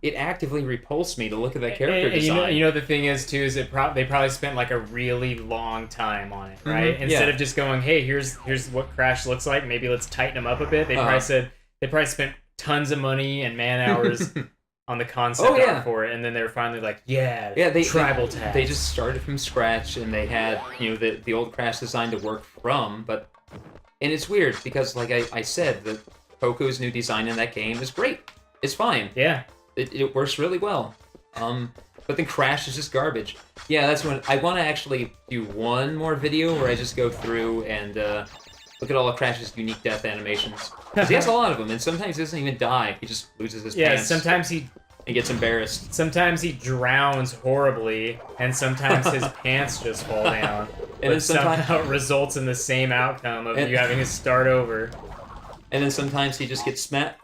it actively repulsed me to look at that character And design. you know the thing is too is they probably spent like a really long time on it, right? Instead yeah. of just going, hey, here's what Crash looks like. Maybe let's tighten him up a bit. They probably spent tons of money and man hours on the concept art for it, and then they were finally like, tribal tags. They just started from scratch, and they had the old Crash design to work from. And it's weird because, like I said, the Coco's new design in that game is great. It's fine. Yeah. It works really well. But then Crash is just garbage. Yeah, that's when I want to actually do one more video where I just go through and look at all of Crash's unique death animations. Because he has a lot of them, and sometimes he doesn't even die. He just loses his pants. Yeah, sometimes he gets embarrassed. Sometimes he drowns horribly, and sometimes his pants just fall down. And then somehow it results in the same outcome of you having to start over. And then sometimes he just gets smashed.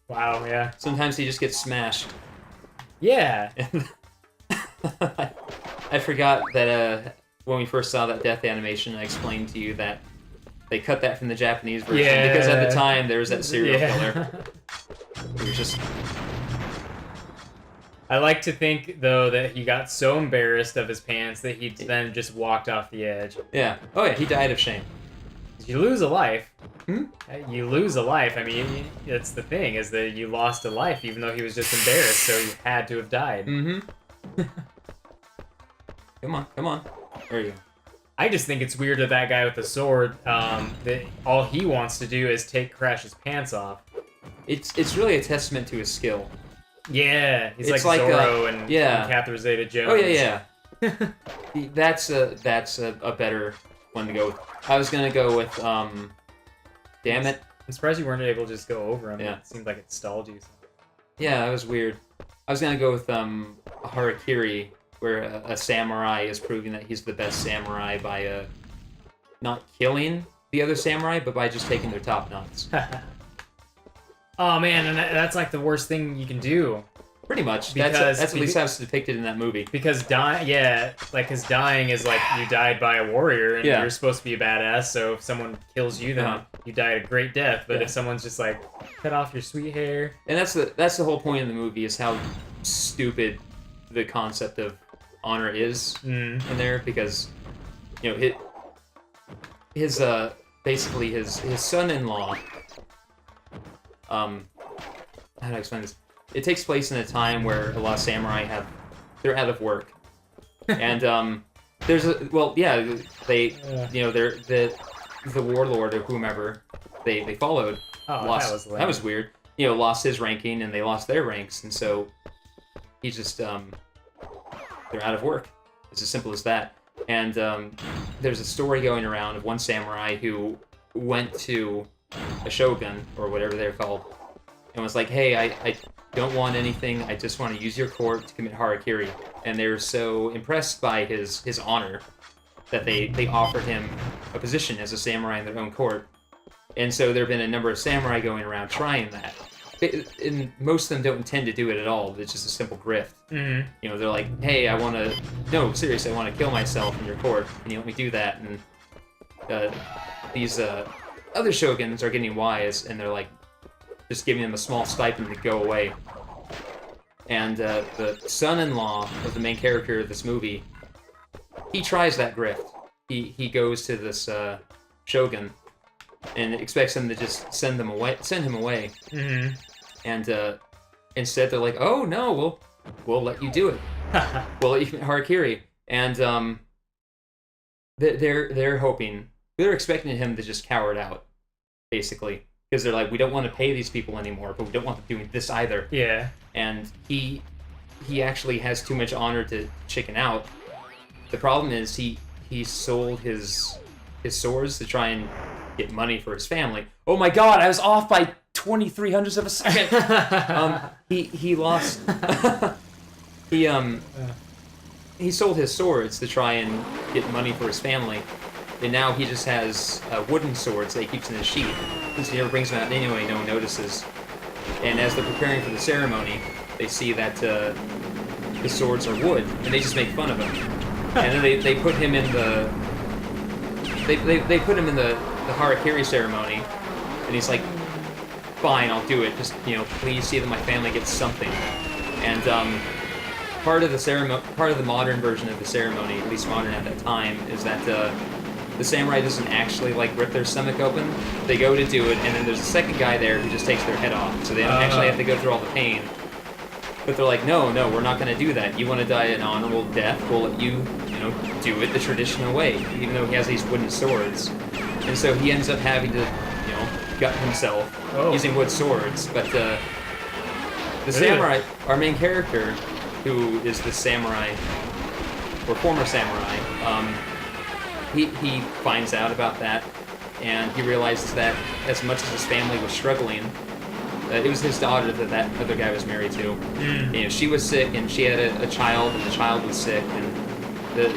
Wow, yeah. Sometimes he just gets smashed. Yeah. I forgot that when we first saw that death animation, I explained to you that they cut that from the Japanese version because at the time there was that serial killer. It was just... I like to think, though, that he got so embarrassed of his pants that he then just walked off the edge. Yeah. Oh, yeah, he died of shame. You lose a life. You lose a life. I mean, that's the thing, is that you lost a life even though he was just embarrassed, so you had to have died. Mm-hmm. Come on. There you go. I just think it's weird that guy with the sword, that all he wants to do is take Crash's pants off. It's really a testament to his skill. Yeah, he's like Zorro and Catherine Zeta-Jones. Oh, yeah. That's a better one to go with. I was gonna go with, damn it. I'm surprised you weren't able to just go over him. Yeah. It seemed like it stalled you. Yeah, that was weird. I was gonna go with, Harakiri, where a samurai is proving that he's the best samurai by, not killing the other samurai, but by just taking their top knots. Oh man, and that's like the worst thing you can do. Pretty much. Because that's at least how it's depicted in that movie. Because dying is like you died by a warrior, and you're supposed to be a badass. So if someone kills you, then you die a great death. But if someone's just like cut off your sweet hair, and that's the whole point of the movie is how stupid the concept of honor is in there, because his basically his son-in-law. How do I explain this? It takes place in a time where a lot of samurai they're out of work, and they're the warlord or whomever they followed. That was weird. Lost his ranking and they lost their ranks, and so he just they're out of work. It's as simple as that. And there's a story going around of one samurai who went to a shogun or whatever they're called and was like, hey, I don't want anything, I just want to use your court to commit harakiri. And they were so impressed by his honor that they offered him a position as a samurai in their own court. And so there have been a number of samurai going around trying that. And most of them don't intend to do it at all. It's just a simple grift. Mm-hmm. They're like, hey, I want to kill myself in your court. Can you let me do that? And these other shoguns are getting wise, and they're like just giving them a small stipend to go away. And the son-in-law of the main character of this movie, he tries that grift. He goes to this shogun and expects him to just send him away. Mm-hmm. And instead they're like, oh no, we'll let you do it. We'll let you commit harakiri. And they're expecting him to just cower it out, basically, because they're like, we don't want to pay these people anymore, but we don't want them doing this either. Yeah. And he actually has too much honor to chicken out. The problem is he sold his swords to try and get money for his family. Oh my god, I was off by 2300ths of a second. He lost. He sold his swords to try and get money for his family, and now he just has wooden swords that he keeps in his sheath. Since he never brings them out anyway, no one notices. And as they're preparing for the ceremony, they see that the swords are wood, and they just make fun of him. And then they put him in the the harakiri ceremony, and he's like, fine, I'll do it. Just please see that my family gets something. And part of the modern version of the ceremony, at least modern at that time, is that the samurai doesn't actually like rip their stomach open. They go to do it, and then there's a second guy there who just takes their head off, so they don't actually have to go through all the pain. But they're like, no, we're not going to do that. You want to die an honorable death? We'll let you, do it the traditional way, even though he has these wooden swords. And so he ends up having to, gut himself using wood swords. But the samurai, our main character, who is the samurai, or former samurai, he finds out about that, and he realizes that as much as his family was struggling, it was his daughter that other guy was married to. She was sick, and she had a child, and the child was sick, and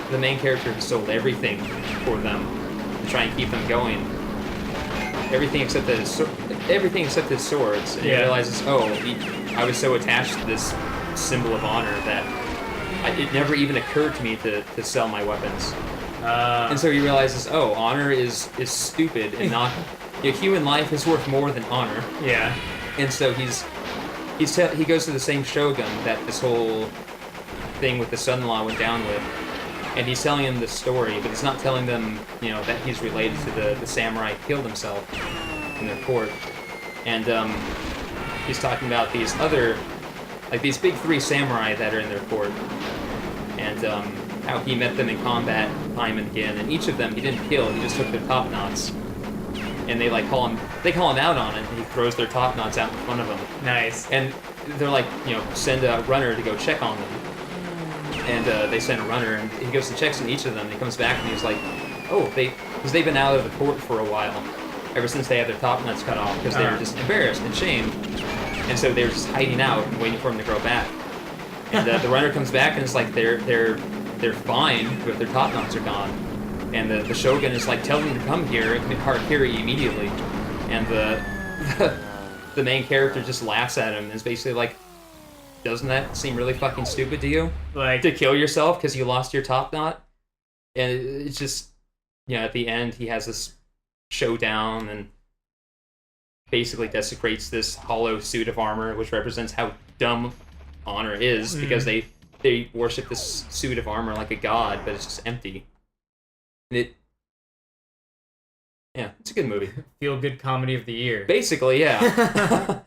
the main character sold everything for them to try and keep them going. Everything except his swords. And he realizes, I was so attached to this symbol of honor that it never even occurred to me to sell my weapons. And so he realizes, honor is stupid and not. Human life is worth more than honor. Yeah. And so he goes to the same shogun that this whole thing with the son-in-law went down with, and he's telling him this story, but he's not telling them, that he's related to the samurai who killed himself in their court. And he's talking about these other, these big three samurai that are in their court, and how he met them in combat time and again, and each of them he didn't kill, he just took their top knots. And they call him out on it, and he throws their top knots out in front of them. Nice. And they're like, send a runner to go check on them. And they send a runner, and he goes and checks on each of them, and he comes back, and he's like, because they've been out of the court for a while, ever since they had their top nuts cut off, because they were just embarrassed and shamed. And so they were just hiding out and waiting for him to grow back. And the runner comes back, and it's like they're fine, but their top knots are gone. And the shogun is like, tell them to come here and commit harakiri immediately. And the main character just laughs at him and is basically like, doesn't that seem really fucking stupid to you? Like, to kill yourself because you lost your top knot? And it's just, at the end he has this showdown and basically desecrates this hollow suit of armor, which represents how dumb honor is, because they worship this suit of armor like a god, but it's just empty. It's a good movie. Feel good comedy of the year. Basically, yeah.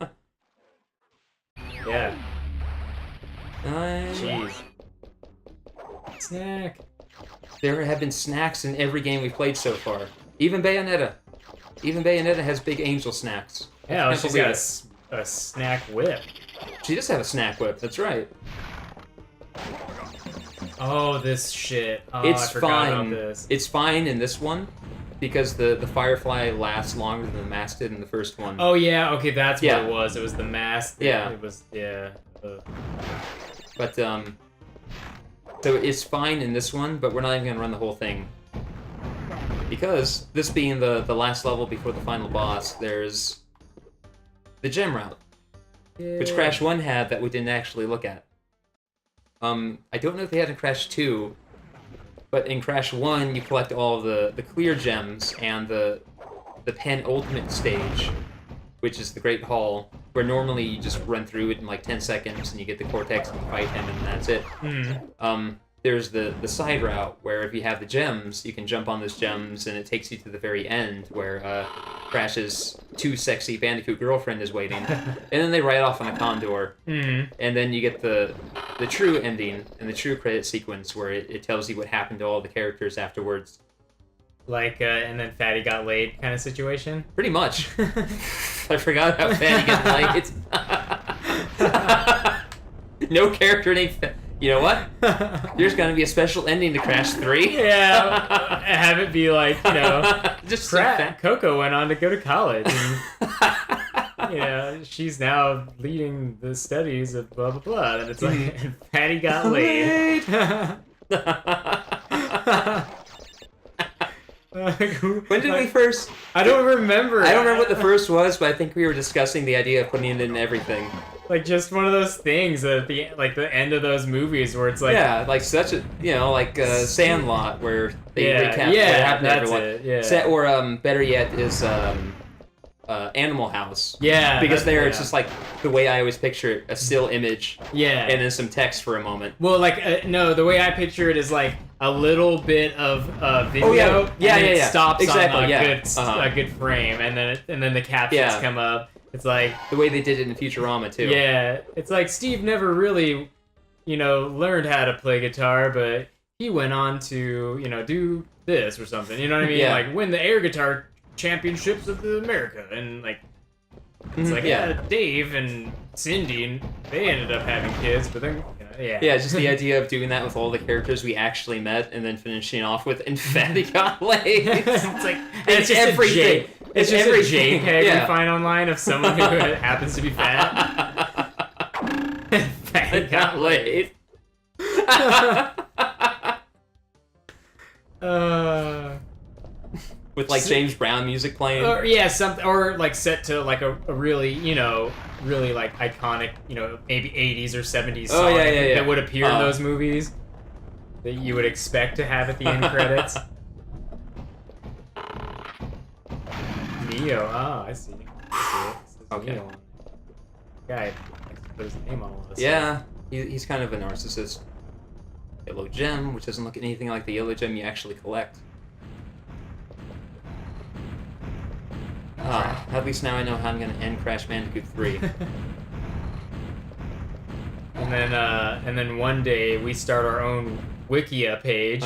Yeah. Jeez. Snack. There have been snacks in every game we've played so far. Even Bayonetta. Has big angel snacks. Yeah, well, she's got a snack whip. She does have a snack whip, that's right. Oh, this shit. Oh, it's I forgot fine. About this. It's fine in this one, because the Firefly lasts longer than the mask did in the first one. Oh, yeah, okay, that's what it was. It was the mask. Yeah. It was, But, so it's fine in this one, but we're not even going to run the whole thing. Because, this being the last level before the final boss, there's the gem route, which Crash 1 had that we didn't actually look at. I don't know if they had in Crash 2, but in Crash 1 you collect all of the clear gems and the penultimate stage, which is the Great Hall, where normally you just run through it in like 10 seconds and you get the Cortex and you fight him and that's it. There's the side route where if you have the gems, you can jump on those gems and it takes you to the very end where Crash's too sexy Bandicoot girlfriend is waiting. And then they ride off on a condor. And then you get the true ending and the true credit sequence where it tells you what happened to all the characters afterwards. Like, and then Fatty got laid kind of situation? Pretty much. I forgot how Fatty got laid. No character named Fatty. You know what? There's gonna be a special ending to Crash 3. Yeah, have it be like, just Coco went on to go to college. And, she's now leading the studies of blah, blah, blah. And it's like, and Patty got laid. When did we first... I don't remember. I don't remember what the first was, but I think we were discussing the idea of putting it in everything. Like, just one of those things at the end of those movies where it's like... Yeah, like such a, Sandlot, where they recap what happened to everyone. It, yeah. Or, better yet, is, Animal House. Yeah. Because it's just like the way I always picture it, a still image. Yeah. And then some text for a moment. Well, like, no, the way I picture it is like a little bit of video. Oh, yeah. It stops exactly, on a good frame, and then the captions come up. It's like the way they did it in Futurama too. Yeah, it's like Steve never really, learned how to play guitar, but he went on to, do this or something. You know what I mean? Yeah. Like win the air guitar championships of America, and like it's like Dave and Cindy, they ended up having kids, but then yeah, just the idea of doing that with all the characters we actually met, and then finishing off with "and Fatty got laid." It's like it's just everything. It's just a JPEG you find online of someone who happens to be fat. Fatty got laid. With like James Brown music playing, or like set to like a really really like iconic maybe 80s or 70s song that would appear in those movies that you would expect to have at the end credits. Neo, I see. Okay. Neo. Guy put his name on all this. Yeah, he's kind of a narcissist. Yellow gem, which doesn't look anything like the yellow gem you actually collect. At least now I know how I'm gonna end Crash Bandicoot 3. and then one day we start our own Wikia page.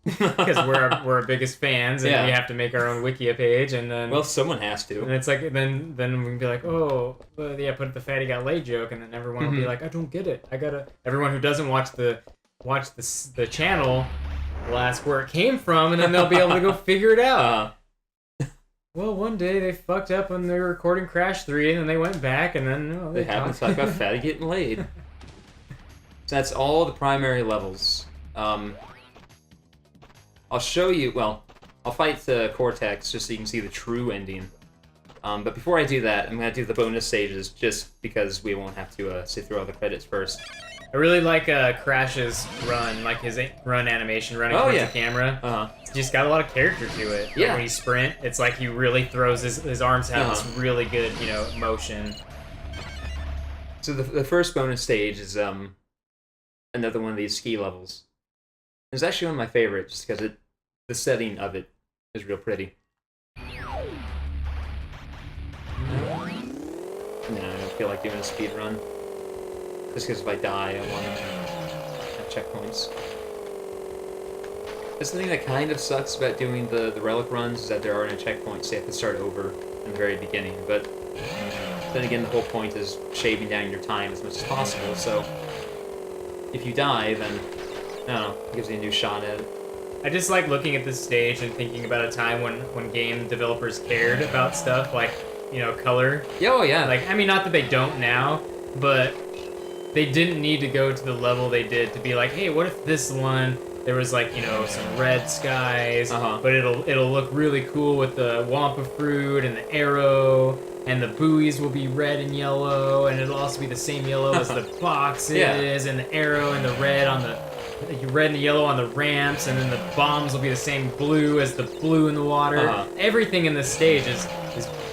Because we're our biggest fans, and we have to make our own Wikia page, and then someone has to. And it's like then we can be like, put the Fatty got laid joke, and then everyone will be like, I don't get it. Everyone who doesn't watch the channel will ask where it came from, and then they'll be able to go figure it out. Well, one day they fucked up when they were recording Crash 3, and then they went back, and then they happened to talk about Fatty getting laid. So that's all the primary levels. I'll show you. Well, I'll fight the Cortex just so you can see the true ending. But before I do that, I'm gonna do the bonus stages just because we won't have to sit through all the credits first. I really like Crash's run, like his run animation running towards the camera. It's just got a lot of character to it. Like when you sprint, it's like he really throws his arms have this really good, motion. So the first bonus stage is another one of these ski levels. It's actually one of my favorites just because the setting of it is real pretty. No, I don't feel like doing a speed run. Just because if I die, I want to have checkpoints. That's the thing that kind of sucks about doing the relic runs, is that there are no checkpoints, so you have to start over in the very beginning. But then again, the whole point is shaving down your time as much as possible, so if you die, then I don't know, it gives you a new shot at it. I just like looking at this stage and thinking about a time when game developers cared about stuff like, color. Oh, yeah. Like, I mean, not that they don't now, but they didn't need to go to the level they did to be like, hey, what if this one, there was like, some red skies, but it'll look really cool with the Wampa fruit and the arrow, and the buoys will be red and yellow, and it'll also be the same yellow as the boxes, and the arrow and the red and the yellow on the ramps, and then the bombs will be the same blue as the blue in the water. Everything in this stage is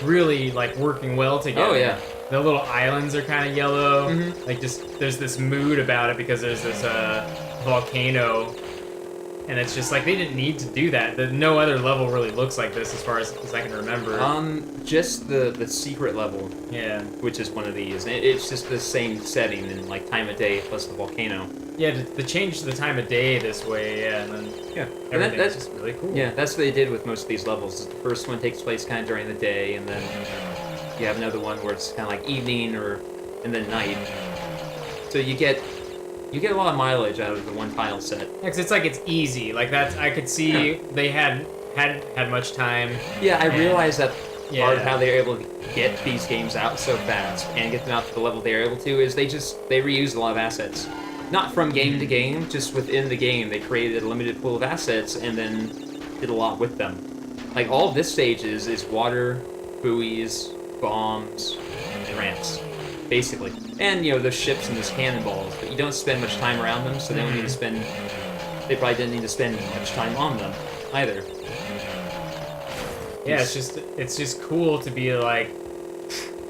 really like working well together. Oh yeah. The little islands are kind of yellow. Like there's this mood about it because there's this volcano, and it's just like they didn't need to do that. No other level really looks like this as far as I can remember. Just the secret level. Yeah. Which is one of these. It's just the same setting and like time of day plus the volcano. Yeah, to change the time of day this way, and then everything's just really cool. Yeah, that's what they did with most of these levels. The first one takes place kind of during the day, and then you have another one where it's kind of like evening and then night. So you get a lot of mileage out of the one tile set. Yeah, because it's easy. Like that's I could see they hadn't had much time. Yeah, I realized that part of how they were able to get these games out so fast and get them out to the level they were able to is they reused a lot of assets. Not from game to game, just within the game. They created a limited pool of assets and then did a lot with them. Like, all of this stage is water, buoys, bombs, and ramps, basically. And, the ships and those cannonballs, but you don't spend much time around them, so they probably didn't need to spend much time on them, either. Yeah, it's just cool to be like,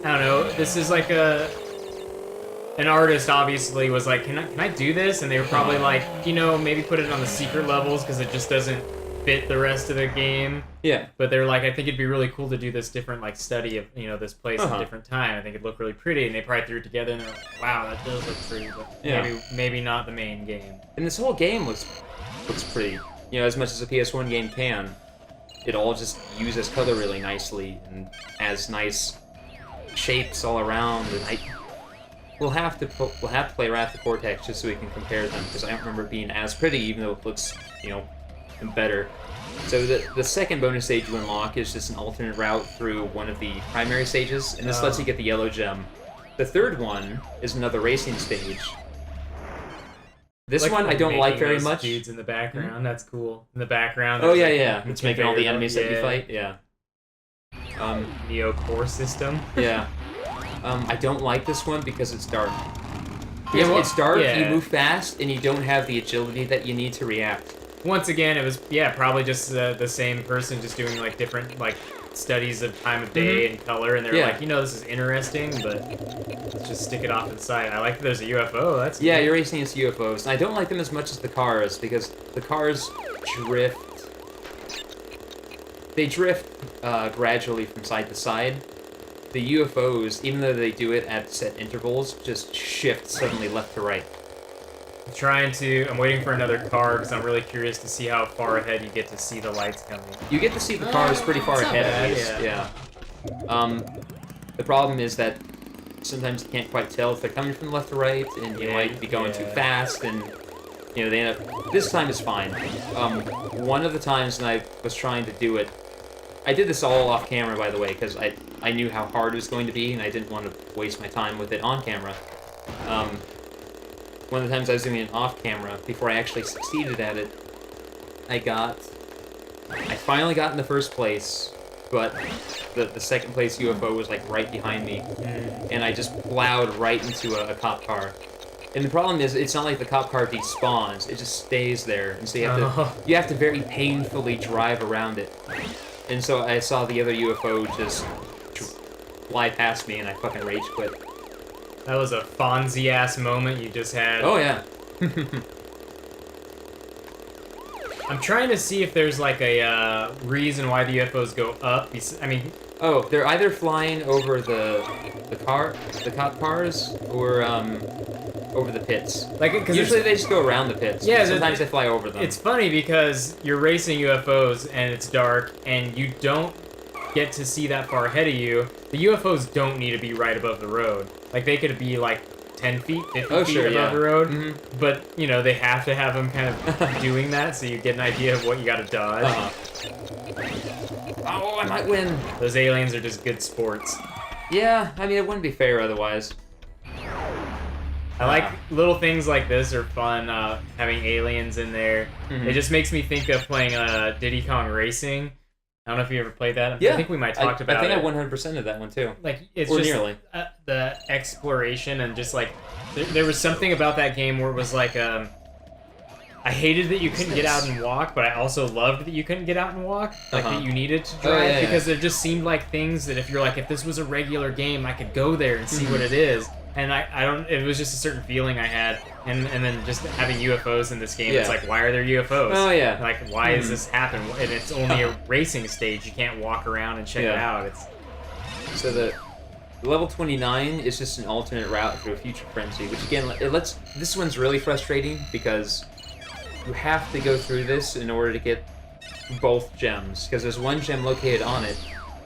I don't know. This is like an artist obviously was like, can I do this? And they were probably like, maybe put it on the secret levels because it just doesn't fit the rest of the game. Yeah. But they're like, I think it'd be really cool to do this different like study of this place at a different time. I think it'd look really pretty, and they probably threw it together and they're like, wow, that does look pretty, but maybe not the main game. And this whole game looks pretty. As much as a PS1 game can, it all just uses color really nicely and has nice shapes all around. And we'll have to play Wrath of Cortex just so we can compare them, because I don't remember it being as pretty, even though it looks better. So the second bonus stage you unlock is just an alternate route through one of the primary stages, and this lets you get the yellow gem. The third one is another racing stage. This one I don't like very much. Dudes in the background, that's cool. In the background. Oh yeah. It's making all the enemies that you fight. Yeah. Neo Core system. Yeah. I don't like this one because it's dark. It's dark. Yeah. You move fast, and you don't have the agility that you need to react. Once again, it was probably just the same person just doing like different like studies of time of day and color, and they're like, this is interesting, but let's just stick it off to the side. I like that there's a UFO. That's cool. You're racing against UFOs. And I don't like them as much as the cars because the cars drift. They drift gradually from side to side. The UFOs, even though they do it at set intervals, just shift suddenly left to right. I'm waiting for another car because I'm really curious to see how far ahead you get to see the lights coming. You get to see the cars pretty far ahead at least, yeah. The problem is that sometimes you can't quite tell if they're coming from left to right, and you might be going too fast, and they end up... This time is fine. One of the times when I was trying to do it, I did this all off camera, by the way, because I knew how hard it was going to be, and I didn't want to waste my time with it on camera. One of the times I was doing it off camera, before I actually succeeded at it, I finally got in the first place, but the second place UFO was like right behind me, and I just plowed right into a cop car. And the problem is, it's not like the cop car despawns; it just stays there, and so you have to very painfully drive around it. And so I saw the other UFO just fly past me, and I fucking rage quit. That was a Fonzie-ass moment you just had. Oh, yeah. I'm trying to see if there's, like, a reason why the UFOs go up. I mean... Oh, they're either flying over the cop cars, or, over the pits. Usually they just go around the pits. Yeah, sometimes they fly over them. It's funny because you're racing UFOs, and it's dark, and you don't get to see that far ahead of you. The UFOs don't need to be right above the road. Like, they could be, like, 10 feet, 50 feet above the road. But, they have to have them kind of doing that so you get an idea of what you gotta dodge. Oh, I might win. Those aliens are just good sports. Yeah, I mean, it wouldn't be fair otherwise. I like little things like this are fun, having aliens in there. It just makes me think of playing Diddy Kong Racing. I don't know if you ever played that. I think we might talk about it. I think I 100%ed that one too. Like it's just nearly. The exploration and just like there was something about that game where it was like I hated that you couldn't get out and walk, but I also loved that you couldn't get out and walk. Like that you needed to drive because there just seemed like things that if you're like if this was a regular game, I could go there and see what it is. And I don't. It was just a certain feeling I had, and then just having UFOs in this game. It's like, why are there UFOs? Oh yeah. Like, why does this happen? And it's only a racing stage. You can't walk around and check it out. So the level 29 is just an alternate route through a Future Frenzy, which again this one's really frustrating because you have to go through this in order to get both gems because there's one gem located on it,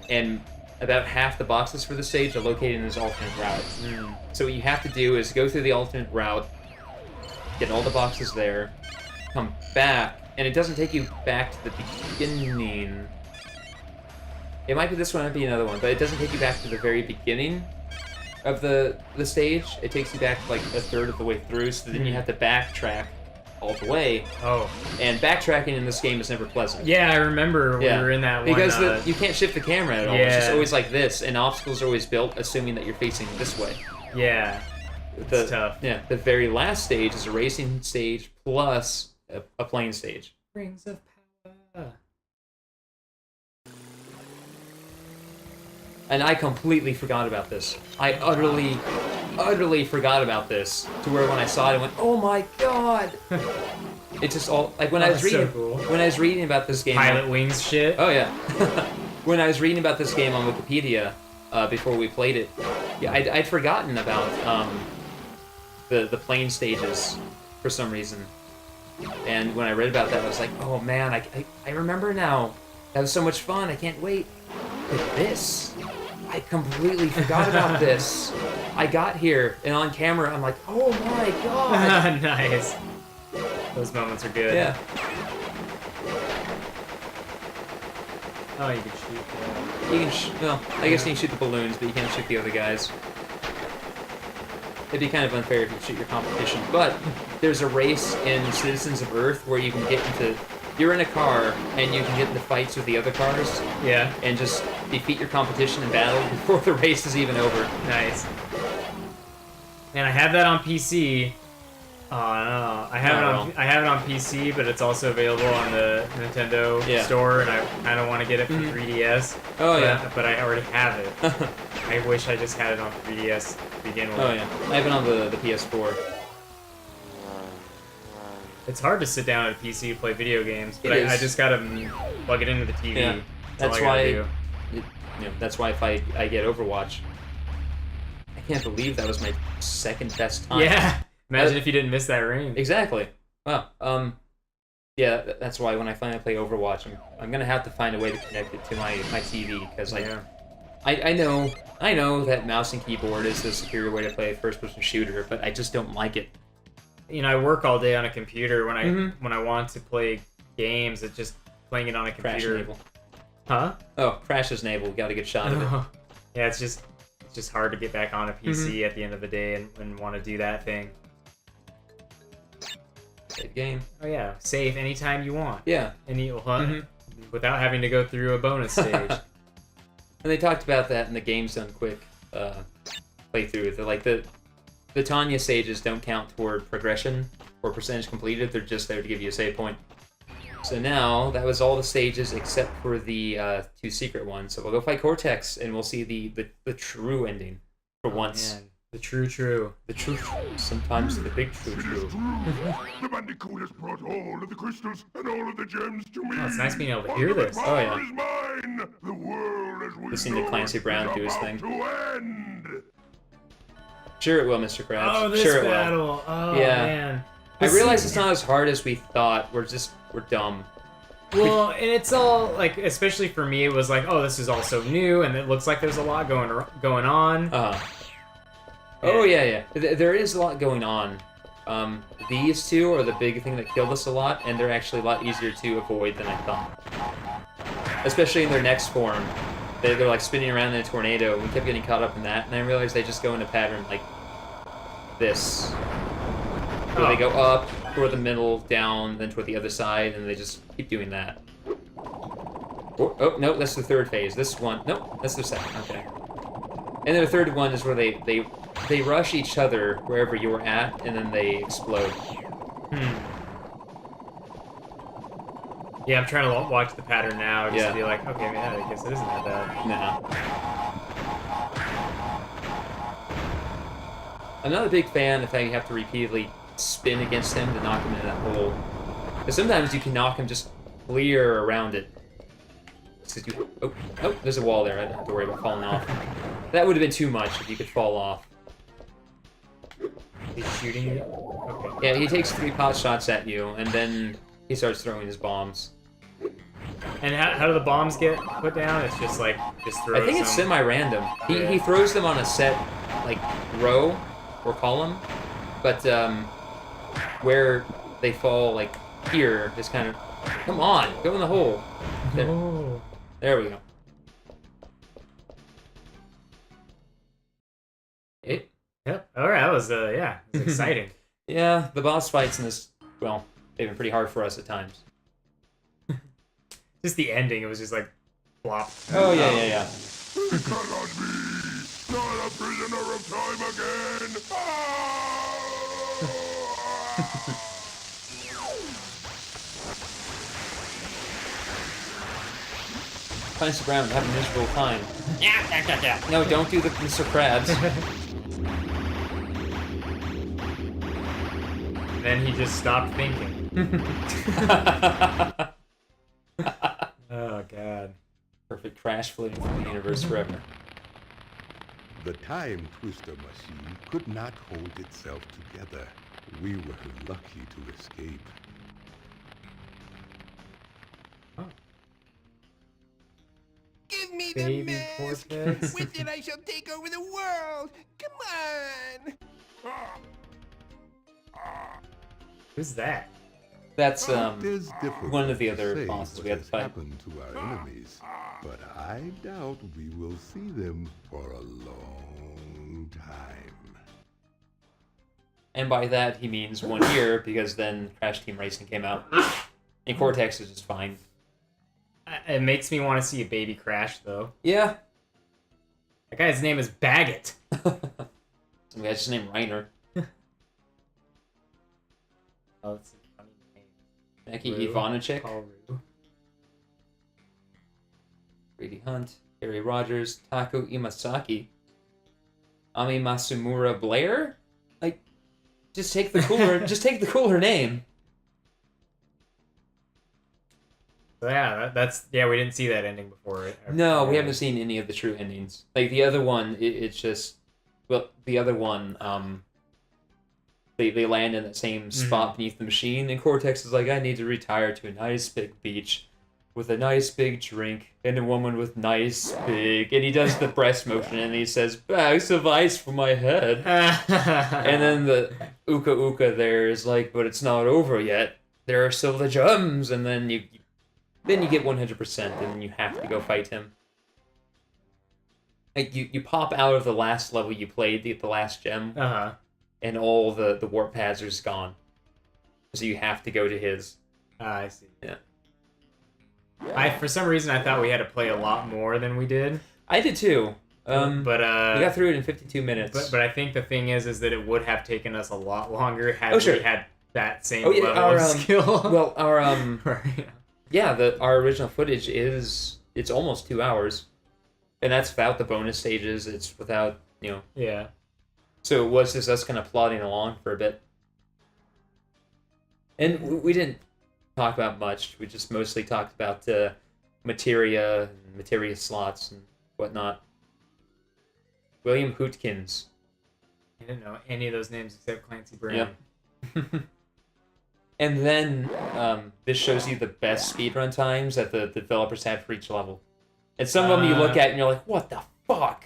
and about half the boxes for the stage are located in this alternate route. So what you have to do is go through the alternate route, get all the boxes there, come back, and it doesn't take you back to the beginning. It might be this one, it might be another one, but it doesn't take you back to the very beginning of the stage. It takes you back like a third of the way through, so then you have to backtrack all the way. And backtracking in this game is never pleasant. Yeah, I remember we were in that one. Because you can't shift the camera at all. It's just always like this, and obstacles are always built assuming that you're facing this way. Yeah, it's tough. Yeah, the very last stage is a racing stage plus a plane stage. Rings of power. And I completely forgot about this. I utterly forgot about this. To where when I saw it, I went, "Oh my god!" It's just all like when I was reading. So cool. When I was reading about this game. Pilot Wings shit. Oh yeah. When I was reading about this game on Wikipedia before we played it, yeah, I'd forgotten about the plane stages for some reason. And when I read about that, I was like, "Oh man, I remember now. That was so much fun. I can't wait." But this, I completely forgot about this. I got here, and on camera, I'm like, "Oh my god!" Nice. Those moments are good. Yeah. Oh, you can shoot. You can well, I guess you can shoot the balloons, but you can't shoot the other guys. It'd be kind of unfair if you shoot your competition. But there's a race in Citizens of Earth where you can get into... You're in a car, and you can get into fights with the other cars. Yeah. And just defeat your competition in battle before the race is even over. Nice. And I have that on PC. Oh no, I have it on PC, but it's also available on the Nintendo store, and I kind of want to get it for 3DS. Oh yeah. But I already have it. I wish I just had it on 3DS to begin with. Oh yeah. I have it on the PS4. It's hard to sit down at a PC and play video games, but I just gotta plug it into the TV. Yeah. That's why. That's why if I get Overwatch, I can't believe that was my second best time. Yeah. Imagine if you didn't miss that ring. Exactly. Well, yeah, that's why when I finally play Overwatch, I'm gonna have to find a way to connect it to my TV because I know that mouse and keyboard is the superior way to play a first-person shooter, but I just don't like it. You know, I work all day on a computer. When I want to play games, it's just playing it on a computer. Crash enable. Huh? Oh, crash is enabled. Got a good shot of it. Yeah, it's just hard to get back on a PC at the end of the day and want to do that thing. Save game. Oh yeah, save anytime you want. Yeah. And you'll hunt without having to go through a bonus stage. And they talked about that in the Games Done Quick playthrough. They're like the Tanya stages don't count toward progression or percentage completed. They're just there to give you a save point. So now that was all the stages except for the 2 secret ones. So we'll go fight Cortex and we'll see the true ending for once. Man. The true. The true. Sometimes the big true. The Bandicoot has brought all of the crystals and all of the gems to me. Oh, it's nice being able to hear this. Oh yeah. Is mine. The world as we Listening to Clancy Brown do his thing. To end. Sure it will, Mr. Krabs. Oh, this sure battle. It will. Oh yeah. Man. I realize it's not as hard as we thought. We're dumb. Well, and it's all like, especially for me, it was like, oh, this is all so new, and it looks like there's a lot going on. Oh yeah. There is a lot going on. These two are the big thing that killed us a lot, and they're actually a lot easier to avoid than I thought. Especially in their next form. They're like spinning around in a tornado, and we kept getting caught up in that, and I realized they just go in a pattern like this. Where they go up, toward the middle, down, then toward the other side, and they just keep doing that. Oh, no, that's the third phase. This one, nope, that's the second, okay. And then the third one is where they rush each other wherever you were at, and then they explode. Yeah, I'm trying to watch the pattern now, just to be like, okay, man, I guess it isn't that bad. No. I'm not a big fan of how you have to repeatedly spin against him to knock him into that hole. But sometimes you can knock him just clear around it. Oh, there's a wall there. I don't have to worry about falling off. That would have been too much if you could fall off. He's shooting you? Okay. Yeah, he takes 3 pot shots at you, and then he starts throwing his bombs. And how do the bombs get put down? It's just like, throw I think it's semi-random. He throws them on a set, like, row or column, but where they fall, like, here is kind of... Come on, go in the hole. There we go. Yep. All right, that was it was exciting. Yeah, the boss fights in this, well, they've been pretty hard for us at times. Just the ending, it was just like, flop. Oh, yeah. It cannot be! Not a prisoner of time again! Find some ground and have a miserable time. Yeah. No, don't do the Mr. Krabs. Then he just stopped thinking. Oh, God. Perfect crash floating through the universe forever. The time twister machine could not hold itself together. We were lucky to escape. Oh. Give me Baby the mask! Cortex. With it I shall take over the world! Come on! Who's that? That's one of the other bosses we had to fight. Happened to our enemies, but I doubt we will see them for a long time. And by that he means 1 year, because then Crash Team Racing came out, and Cortex is just fine. It makes me want to see a baby Crash, though. Yeah. That guy's name is Baggett. Some guy's just named Reiner. Oh, it's a funny name. Becky Ivanchik. Paul Rue. Grady Hunt. Gary Rogers. Taku Imasaki. Ami Masumura Blair? Like, just take the cooler name. So yeah, we didn't see that ending before, right? No, we haven't seen any of the true endings. Like, the other one, it's just... Well, the other one, They land in the same spot beneath the machine, and Cortex is like, I need to retire to a nice big beach with a nice big drink and a woman with nice big... And he does the breast motion, and he says, bags of ice for my head. And then the Uka Uka there is like, but it's not over yet. There are still the gems, and then you get 100%, and then you have to go fight him. Like, you pop out of the last level you played, the last gem. Uh-huh. And all the warp pads are just gone. So you have to go to his. I see. Yeah. For some reason, I thought we had to play a lot more than we did. I did too. But we got through it in 52 minutes. But I think the thing is that it would have taken us a lot longer had we had that same level of skill. Well, our right. Yeah, our original footage it's almost 2 hours, and that's without the bonus stages. It's without Yeah. So it was just us kind of plodding along for a bit. And we didn't talk about much. We just mostly talked about materia and materia slots and whatnot. William Hootkins. I didn't know any of those names except Clancy Brown. Yep. And then this shows you the best speedrun times that the developers had for each level. And some of them you look at and you're like, what the fuck?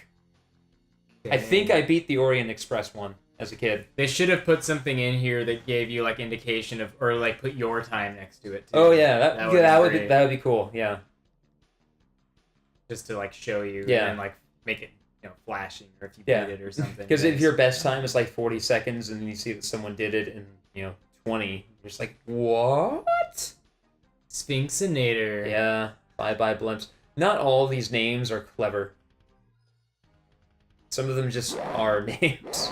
Dang. I think I beat the Orient Express one as a kid. They should have put something in here that gave you like indication of, or like put your time next to it too. Oh yeah, that would be cool. Yeah. Just to like show you, and like make it flashing, or if you beat it or something. Because if your best time is like 40 seconds and you see that someone did it in 20, you're just like, what? Sphinxinator. Yeah. Bye blimps. Not all these names are clever. Some of them just are names.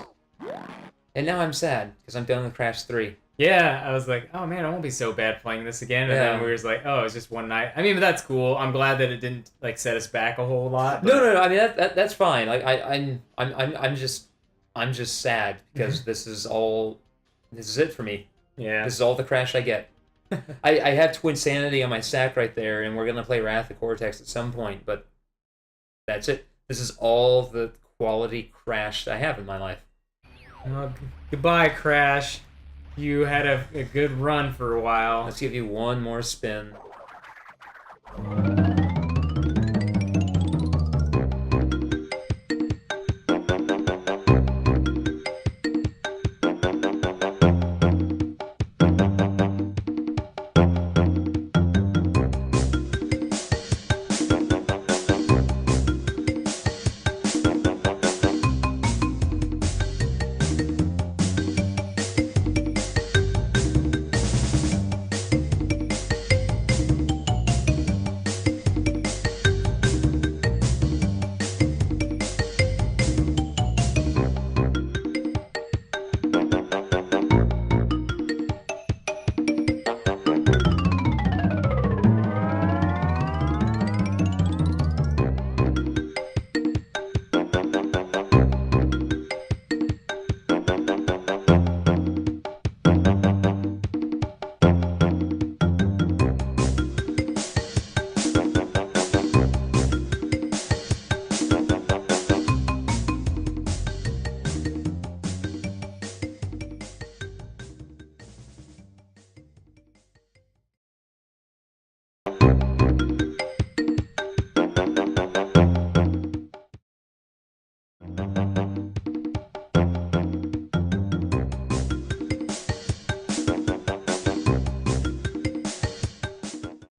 And now I'm sad, because I'm done with Crash 3. Yeah, I was like, oh man, I won't be so bad playing this again. And then we were just like, oh, it's just one night. I mean, but that's cool. I'm glad that it didn't like set us back a whole lot. But... No. I mean, that's fine. Like I'm just sad because this is it for me. Yeah. This is all the Crash I get. I have Twinsanity on my stack right there, and we're gonna play Wrath of Cortex at some point, but that's it. This is all the quality Crash I have in my life. Goodbye, Crash. You had a good run for a while. Let's give you one more spin.